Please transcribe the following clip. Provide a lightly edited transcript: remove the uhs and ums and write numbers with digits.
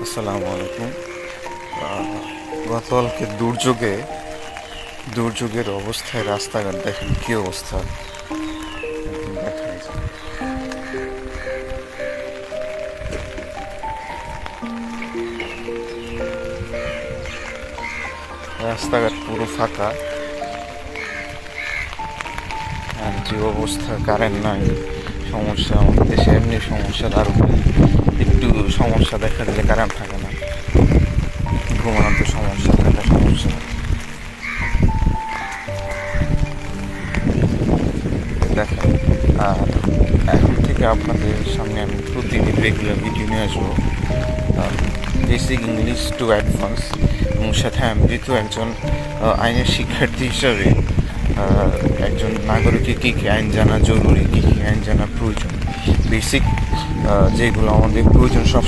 আসসালামু আলাইকুম। গতকালকে দুর্যোগের অবস্থায় রাস্তাঘাট দেখেন কি অবস্থা। একদম দেখাই যায়। রাস্তাঘাট পুরো ফাঁকা। আর যে অবস্থা, কারেন্ট নাই, সমস্যা। আমাদের দেশে এমনি সমস্যা, তার উপরে একটু সমস্যা দেখা দিলে কারেন্ট থাকে না, ঘুমানোর সমস্যা, থাকার সমস্যা। দেখেন, আর এখন থেকে আপনাদের সামনে আমি প্রতিদিন রেগুলার ভিডিও নিয়ে আসবো, বেসিক ইংলিশ টু অ্যাডভান্স। এবং সাথে আমি যেহেতু একজন আইনের শিক্ষার্থী হিসাবে একজন নাগরিকের কী কী আইন জানা জরুরি, কী কী আইন জানা প্রয়োজন, বেসিক যেগুলো আমাদের প্রয়োজন সব